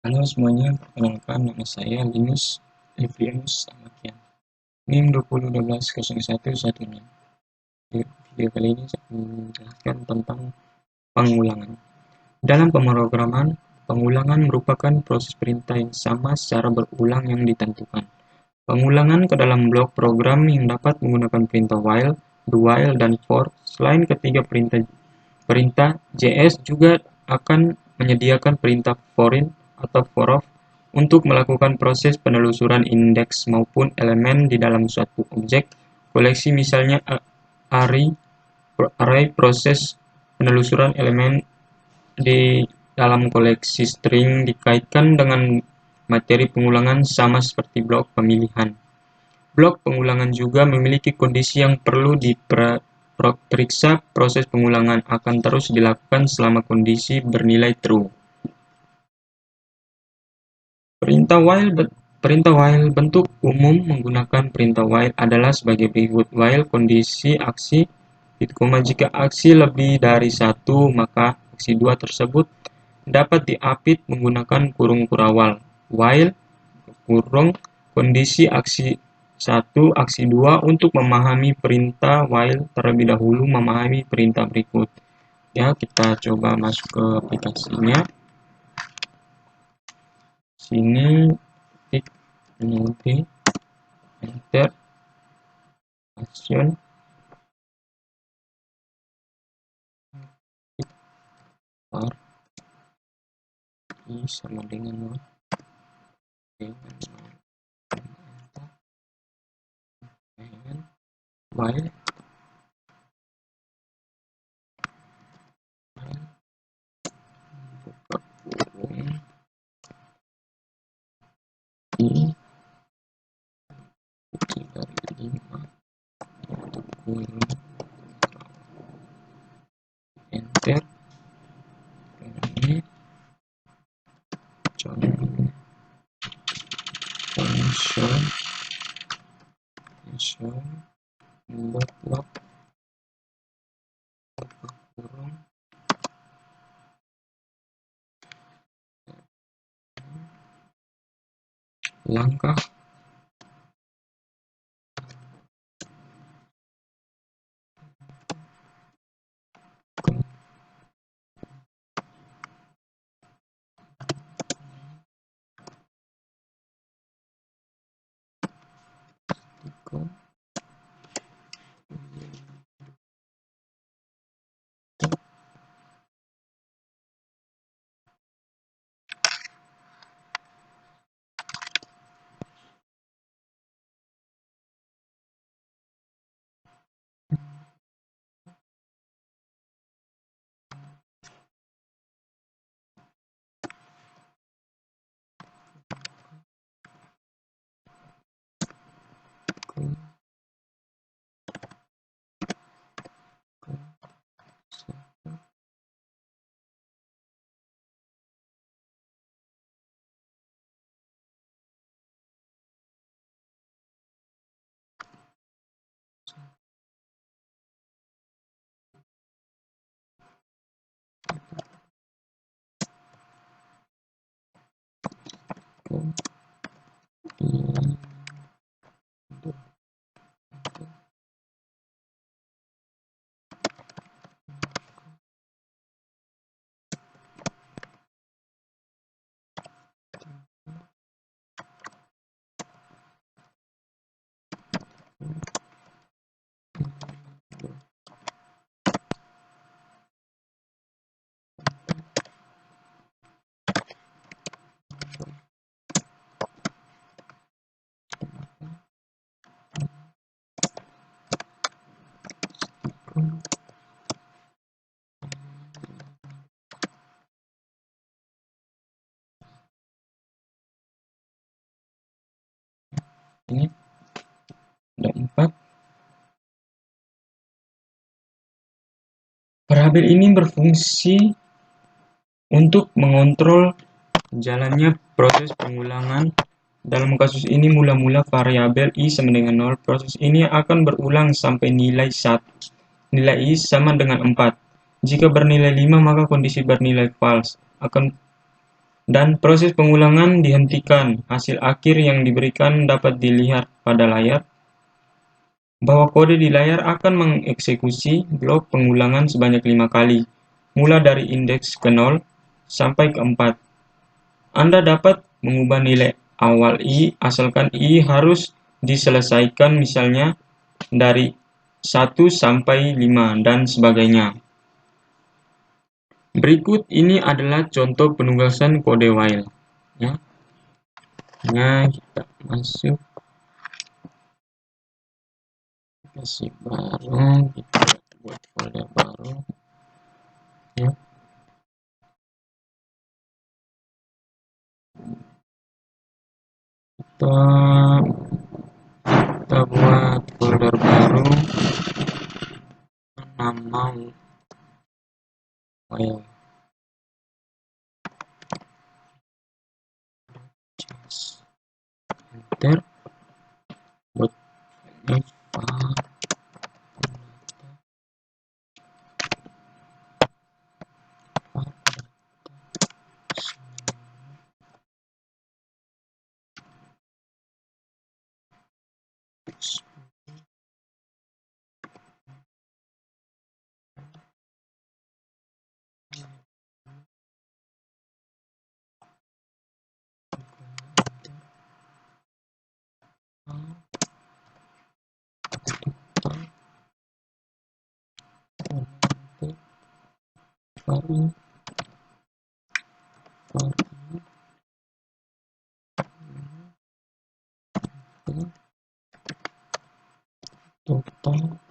Halo semuanya, perkenalkan nama saya Linus Livianus Amakian. NIM 20120116. Di video kali ini saya akan menjelaskan tentang pengulangan. Dalam pemrograman, pengulangan merupakan proses perintah yang sama secara berulang yang ditentukan. Pengulangan ke dalam blok program yang dapat menggunakan perintah while, do while, dan for. Selain ketiga perintah JS juga akan menyediakan perintah foreign atau forof untuk melakukan proses penelusuran indeks maupun elemen di dalam suatu objek koleksi, misalnya array proses penelusuran elemen di dalam koleksi string dikaitkan dengan materi pengulangan sama seperti blok pemilihan. Blok pengulangan juga memiliki kondisi yang perlu diperiksa. Proses pengulangan akan terus dilakukan selama kondisi bernilai true. Perintah while bentuk umum menggunakan perintah while adalah sebagai berikut. While kondisi aksi, jika aksi lebih dari satu, maka aksi 2 tersebut dapat diapit menggunakan kurung kurawal. While kurung kondisi aksi 1, aksi 2. Untuk memahami perintah while, terlebih dahulu memahami perintah berikut. Ya, kita coba masuk ke aplikasinya. Sini klik nanti enter action var i sama dengan 0 dengan while buka kurung i kecil dari 5 tutup kurung enter. Ini function block kurung langkah ini ada 4. Variabel ini berfungsi untuk mengontrol jalannya proses pengulangan. Dalam kasus ini mula-mula variabel i sama dengan 0. Proses ini akan berulang sampai nilai i sama dengan 4. Jika bernilai 5, maka kondisi bernilai false. dan proses pengulangan dihentikan. Hasil akhir yang diberikan dapat dilihat pada layar, bahwa kode di layar akan mengeksekusi blok pengulangan sebanyak 5 kali, mulai dari indeks ke 0 sampai ke 4. Anda dapat mengubah nilai awal I asalkan I harus diselesaikan, misalnya dari 1 sampai 5 dan sebagainya. Berikut ini adalah contoh penugasan kode while. Ya. Nah, kita masuk aplikasi baru, kita buat folder baru. Ya. Kita buat folder baru, nama while. Enter. Buat total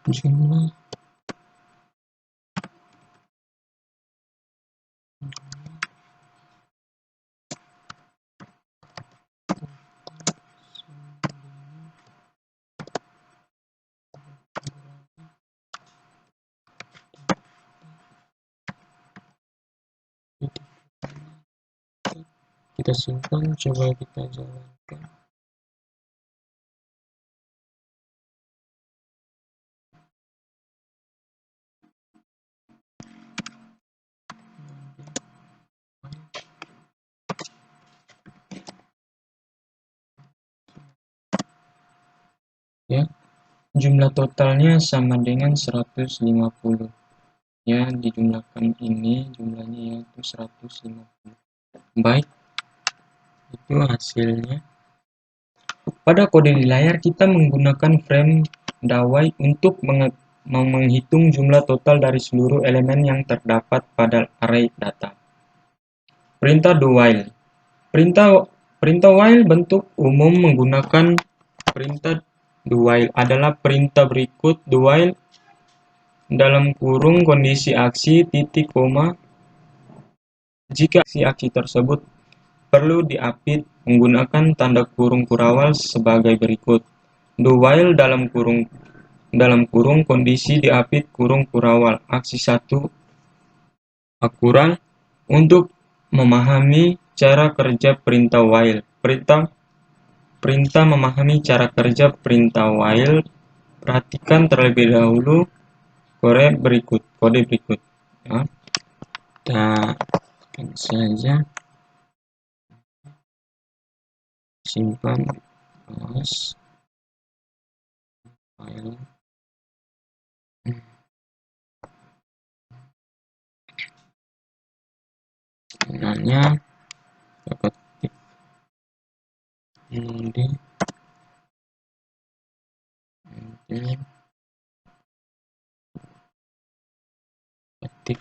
jumlah kita simpan, coba kita jalankan. Ya, jumlah totalnya sama dengan 150. Ya, dijumlahkan ini jumlahnya yaitu 150. Baik, itu hasilnya. Pada kode di layar kita menggunakan frame dawai untuk menghitung jumlah total dari seluruh elemen yang terdapat pada array data. Perintah do while. Perintah while bentuk umum menggunakan perintah do while adalah perintah berikut do while dalam kurung kondisi aksi titik koma. Jika aksi tersebut perlu diapit menggunakan tanda kurung kurawal sebagai berikut. Do while dalam kurung kondisi diapit kurung kurawal. Aksi 1 akuran untuk memahami cara kerja perintah while. Perintah memahami cara kerja perintah while. Perhatikan terlebih dahulu kode berikut. Ya. Kita tekan saja, simpan, close file. Sebenarnya kita ketik nanti ketik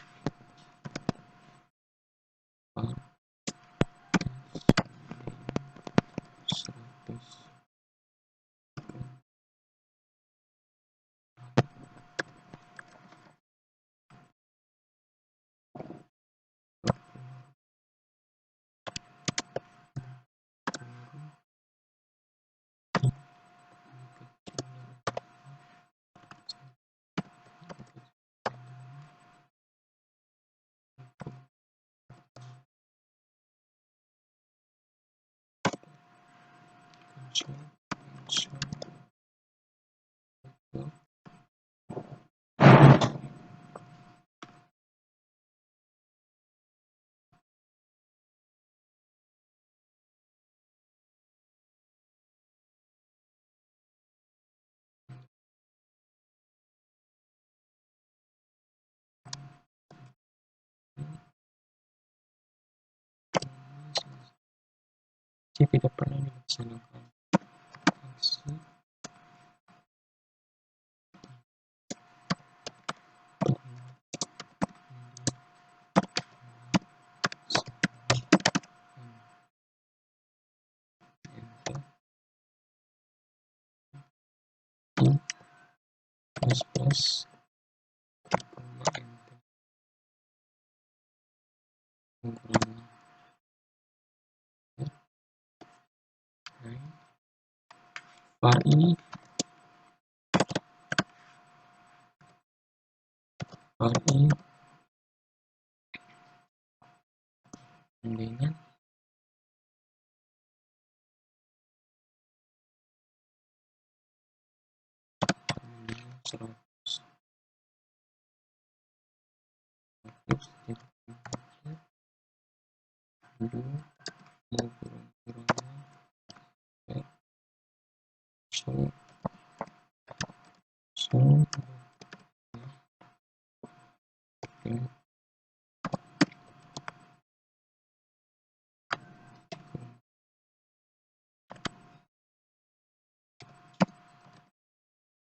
tidak pernah dilaksanakan. Plus var ini dengan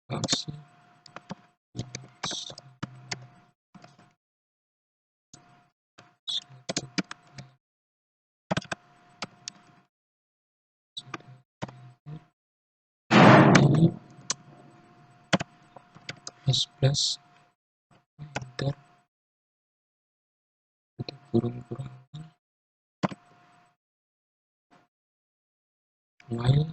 aksi ini plus enter kurung while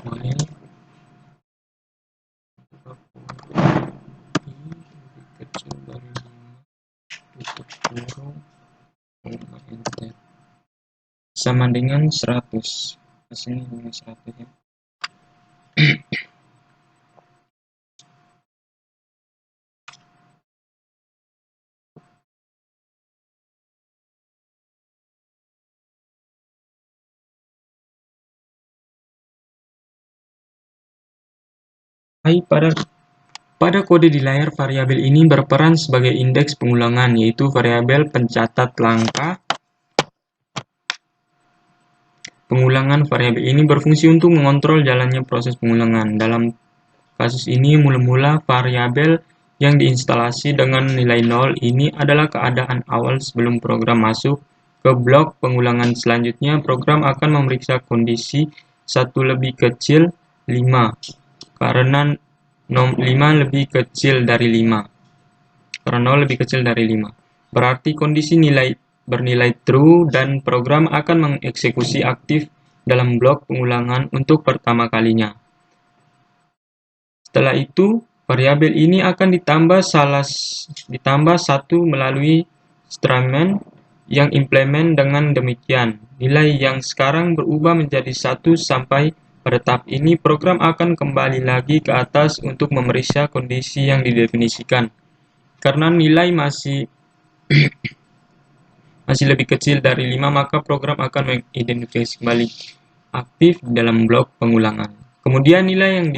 lebih kecil dari 5 tutup kurung enter sama dengan 100. Hasilnya dengan 100 ya. Pada kode di layar, variabel ini berperan sebagai indeks pengulangan, yaitu variabel pencatat langkah. Pengulangan variabel ini berfungsi untuk mengontrol jalannya proses pengulangan. Dalam kasus ini, mula-mula variabel yang diinstalasi dengan nilai 0 ini adalah keadaan awal sebelum program masuk ke blok pengulangan. Selanjutnya, program akan memeriksa kondisi 1 lebih kecil 5. Karena 5 lebih kecil dari 5. Karena 0 lebih kecil dari 5. Berarti kondisi nilai bernilai true dan program akan mengeksekusi aktif dalam blok pengulangan untuk pertama kalinya. Setelah itu, variabel ini akan ditambah satu melalui statement yang implement dengan demikian. Nilai yang sekarang berubah menjadi 1 sampai pada tahap ini program akan kembali lagi ke atas untuk memeriksa kondisi yang didefinisikan. Karena nilai masih lebih kecil dari 5, maka program akan mengidentifikasi kembali aktif dalam blok pengulangan. Kemudian nilai yang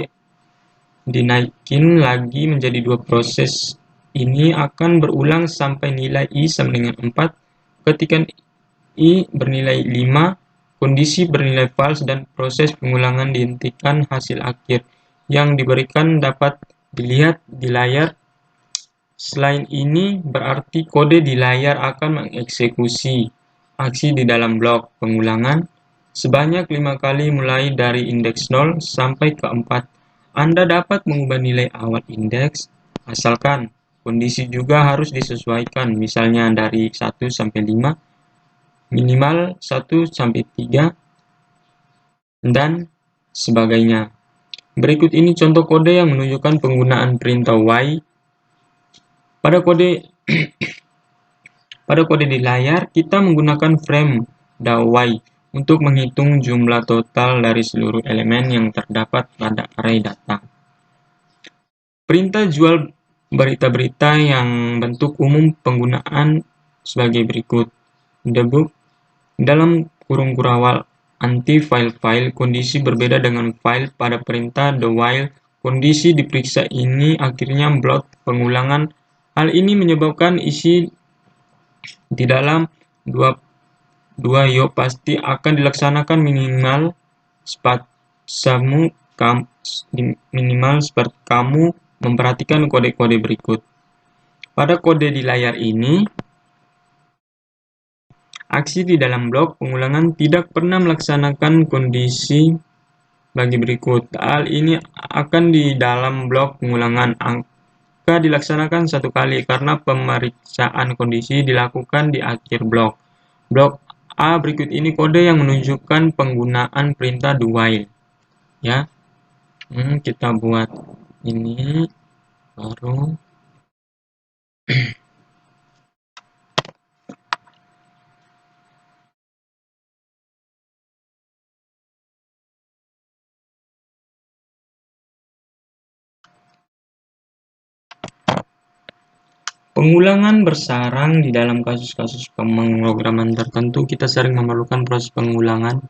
dinaikin lagi menjadi 2. Proses ini akan berulang sampai nilai i sama dengan 4. Ketika i bernilai 5, kondisi bernilai false dan proses pengulangan dihentikan. Hasil akhir yang diberikan dapat dilihat di layar. Selain ini, berarti kode di layar akan mengeksekusi aksi di dalam blok pengulangan sebanyak 5 kali mulai dari indeks 0 sampai ke 4. Anda dapat mengubah nilai awal indeks, asalkan kondisi juga harus disesuaikan, misalnya dari 1 sampai 5, minimal 1 sampai 3, dan sebagainya. Berikut ini contoh kode yang menunjukkan penggunaan perintah y. Pada kode di layar, kita menggunakan frame y untuk menghitung jumlah total dari seluruh elemen yang terdapat pada array data. Perintah jual berita-berita yang bentuk umum penggunaan sebagai berikut. Debug dalam kurung kurawal anti file kondisi berbeda dengan file pada perintah the while kondisi diperiksa ini akhirnya blok pengulangan. Hal ini menyebabkan isi di dalam dua yo pasti akan dilaksanakan minimal seperti kamu memperhatikan kode-kode berikut. Pada kode di layar ini, aksi di dalam blok pengulangan tidak pernah melaksanakan kondisi bagi berikut. Hal ini akan di dalam blok pengulangan angka dilaksanakan satu kali karena pemeriksaan kondisi dilakukan di akhir blok. Blok A berikut ini kode yang menunjukkan penggunaan perintah do while. Ya, kita buat ini baru. Pengulangan bersarang. Di dalam kasus-kasus pemrograman tertentu, kita sering memerlukan proses pengulangan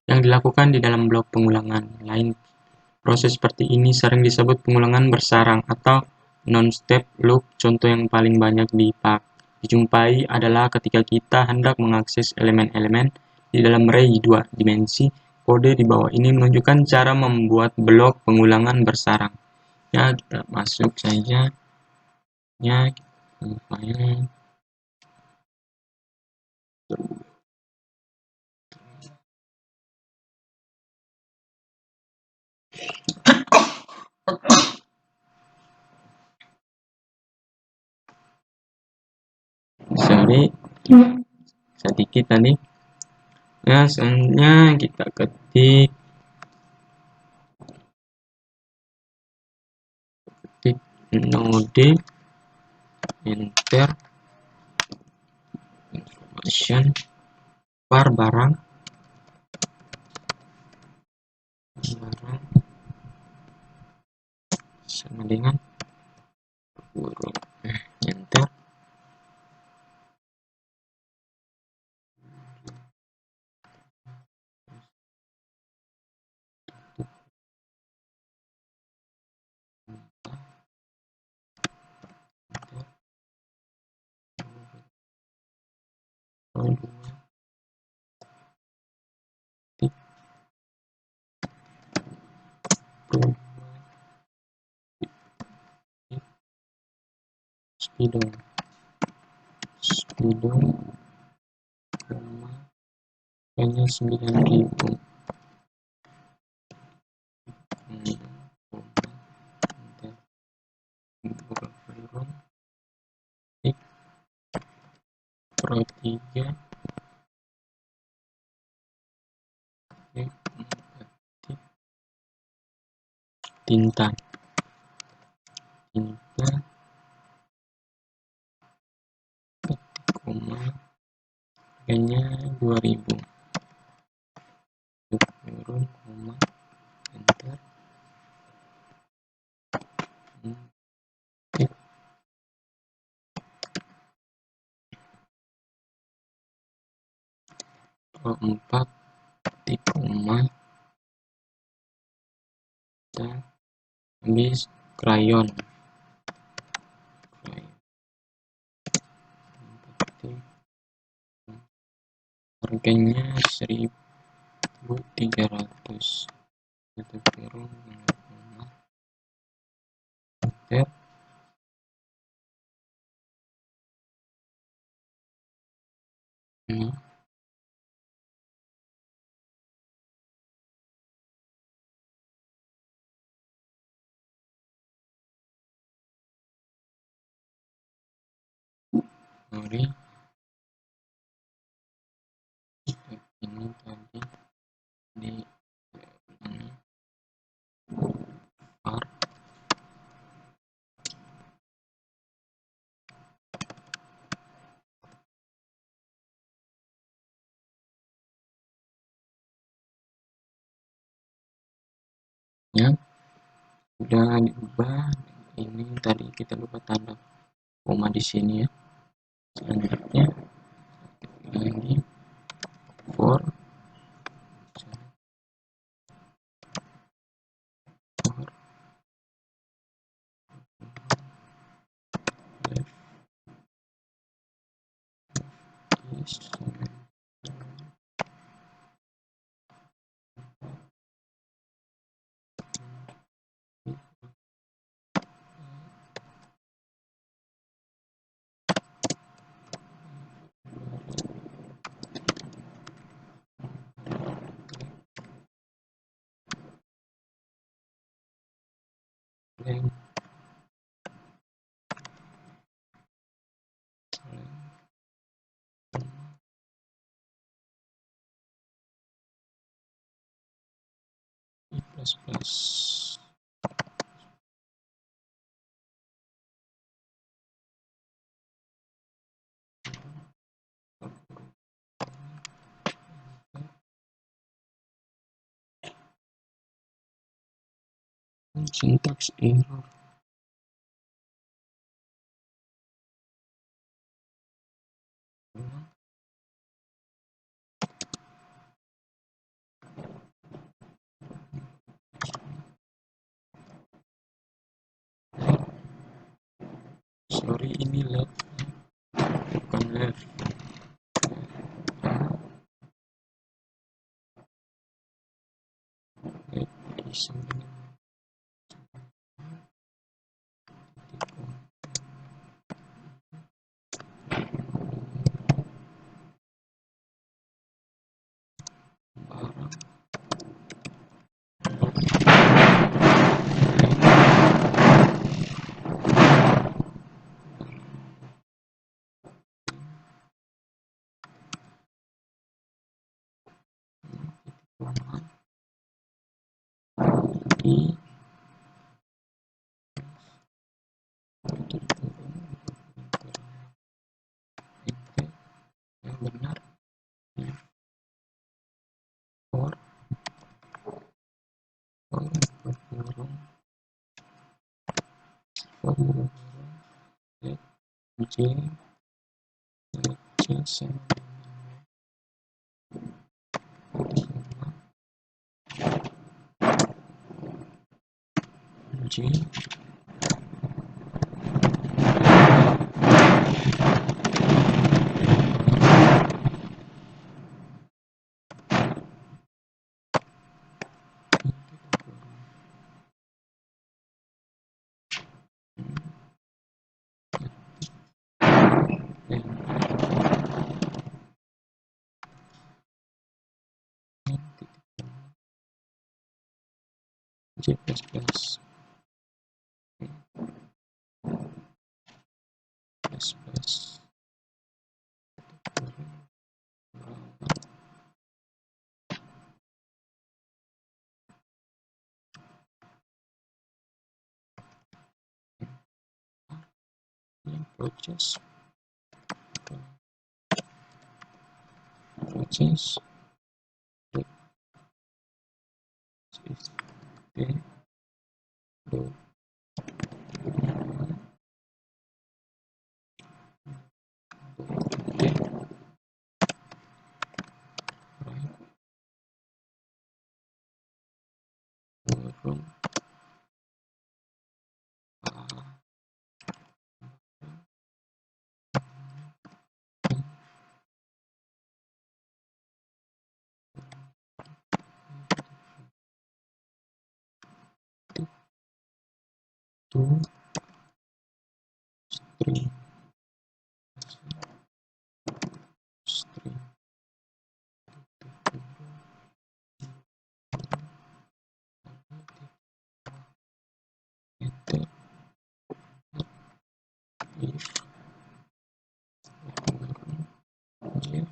yang dilakukan di dalam blok pengulangan lain. Proses seperti ini sering disebut pengulangan bersarang atau non-step loop. Contoh yang paling banyak dijumpai adalah ketika kita hendak mengakses elemen-elemen di dalam array 2 dimensi. Kode di bawah ini menunjukkan cara membuat blok pengulangan bersarang. Ya, kita masuk saja. Ya, file. Sorry, sedikit tadi. Ya, selanjutnya kita ketik node enter information var barang sama dengan huruf enter. Spidol hanya 9.000. Pro 3 tinta koma harganya 2000, turun koma enter, Pro 4 di koma, kita habis krayon harganya 1300, itu turun enter, sorry ini tadi di var ya sudah diubah. Ini tadi kita lupa tanda koma di sini ya. Selanjutnya ini for left is blank plus syntax error. Sorry ini left bukan left. I yang benar for burung j sama j j plus process burung to string method if dia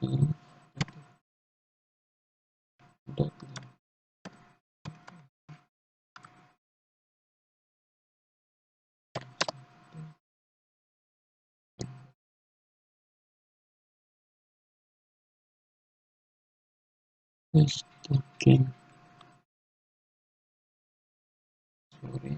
in dot string sorry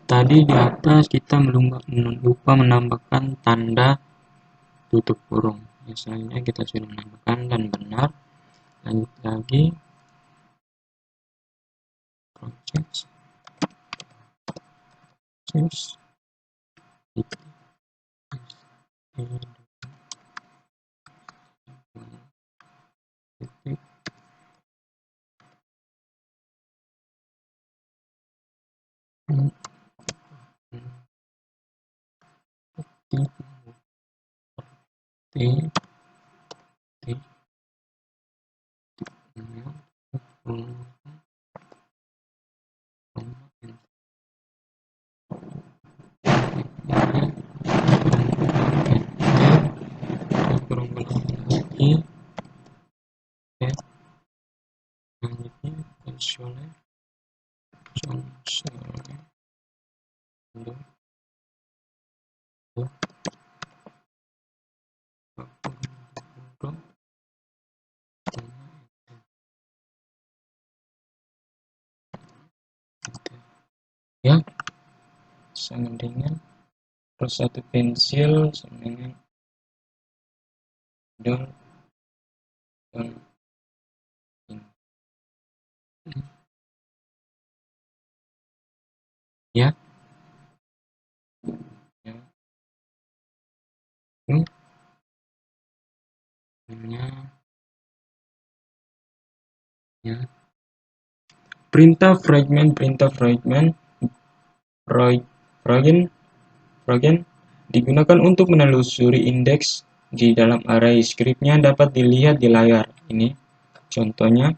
tadi di atas kita lupa menambahkan tanda tutup kurung. Misalnya kita sudah menambahkan dan benar. Lanjut lagi. Process. Ya, sama dengan terus satu pensil sama dengan dot ya, ya, ya. Perintah fragment digunakan untuk menelusuri indeks di dalam array. Scriptnya dapat dilihat di layar. Ini contohnya.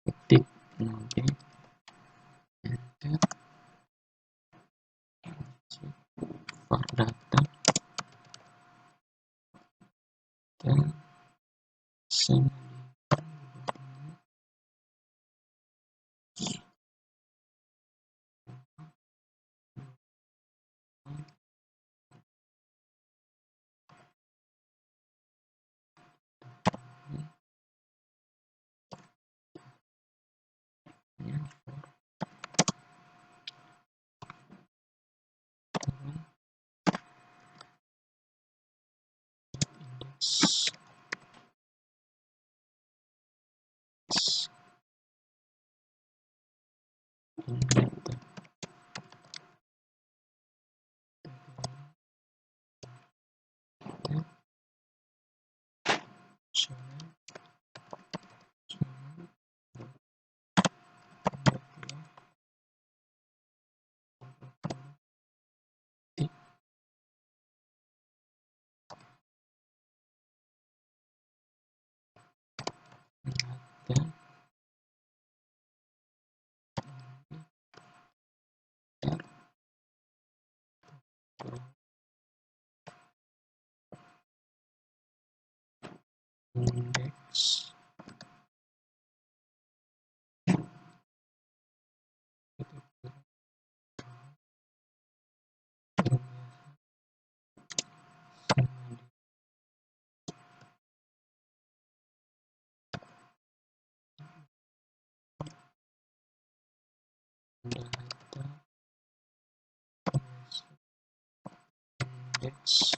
Ketik for data dan indeks data indeks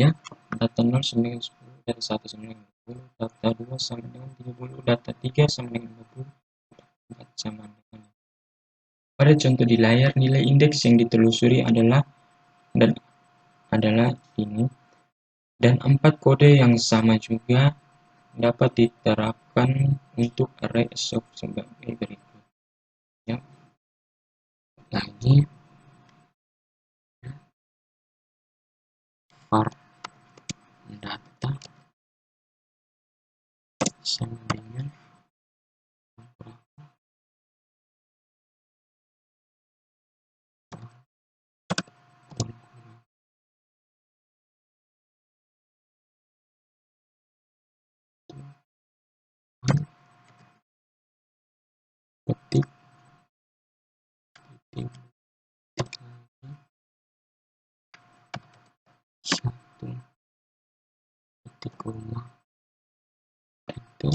ya, data 0 sama dengan 10, data 1 sama dengan 20, data 2 sama dengan 30, data 3 sama dengan 20, 4 sama dengan. Pada contoh di layar, nilai indeks yang ditelusuri adalah ini, dan 4 kode yang sama juga dapat diterapkan untuk array ASOP sebagai berikut. Ya, lagi var data sama dengan ketik satu ketik koma itu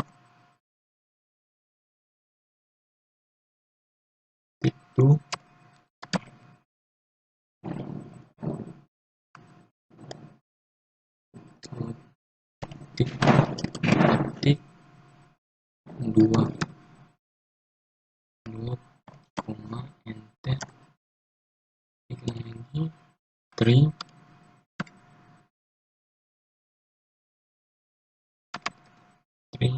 ketik 2 koma enter, ketik lagi 3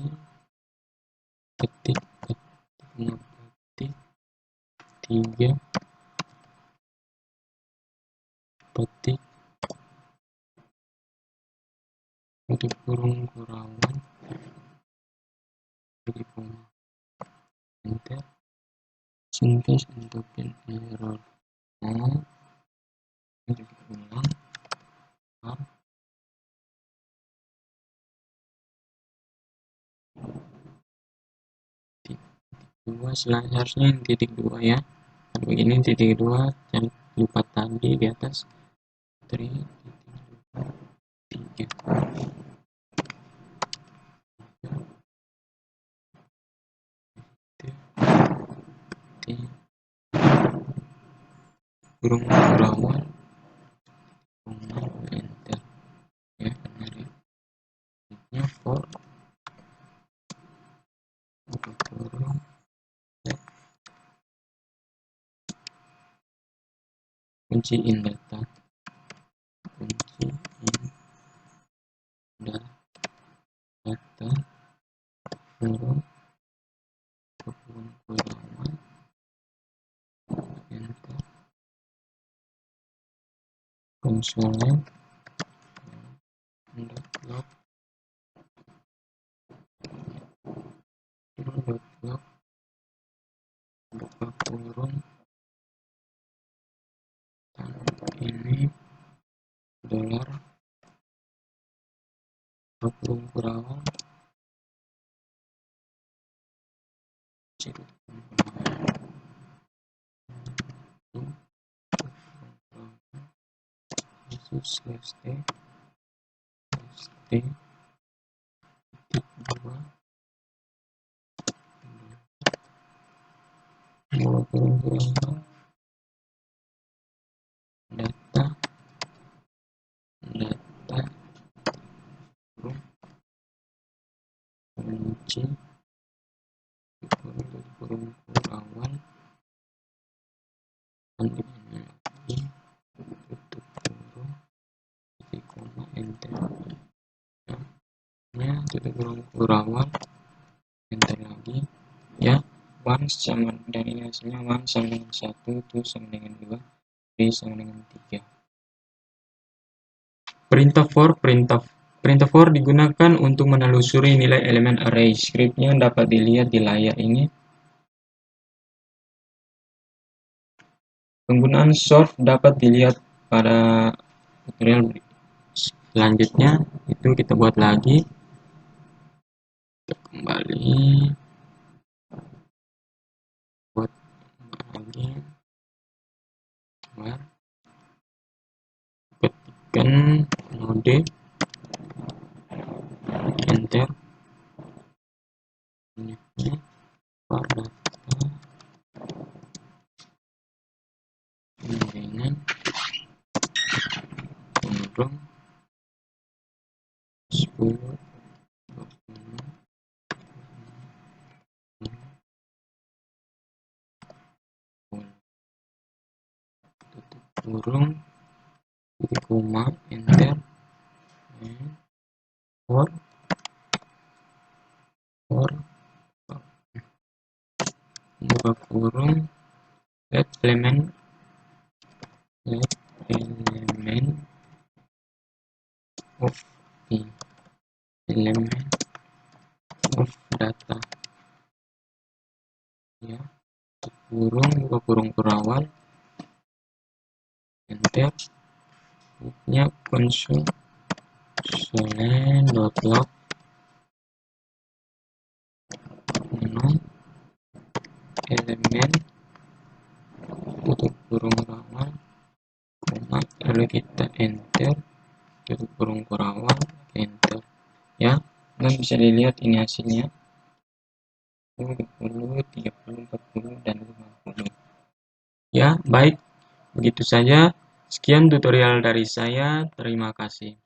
ketik ketik 3 ketik untuk kurung kurangan jadi koma enter, sintas untuk error jadi ulang dua, seharusnya titik 2 ya. Kalau ini titik 2 jangan lupa tadi di atas 3 kurung kurangan enter ya, benar ya. Ini for kurung kunciin data, kunciin data kurung kurangan enter, konsolnya log buka kurung ini dolar kurung kurangan slash t titik 2 kurung kurangan data kunci kurung kurangan lagi tutup kurung titik koma enter tutup kurung enter lagi ya. 1 sama, dan ini hasilnya 1 sama dengan 1, 2 sama dengan 2, 3 sama dengan 3. Perintah for digunakan untuk menelusuri nilai elemen array. Scriptnya dapat dilihat di layar ini. Penggunaan sort dapat dilihat pada tutorial selanjutnya. Itu kita buat lagi. Kita kembali buat lagi. Ketikkan node, enter, ini for data dengan kurung 10 tutup kurung titik koma enter for buka kurung let element of element of data ya, kurung buka kurung kurawal enter, nya console.log elemen tutup kurung kurawal koma, lalu kita enter tutup kurung kurawal enter ya. Dan bisa dilihat ini hasilnya 20, 30, 40, dan 50 ya. Baik, begitu saja, sekian tutorial dari saya, terima kasih.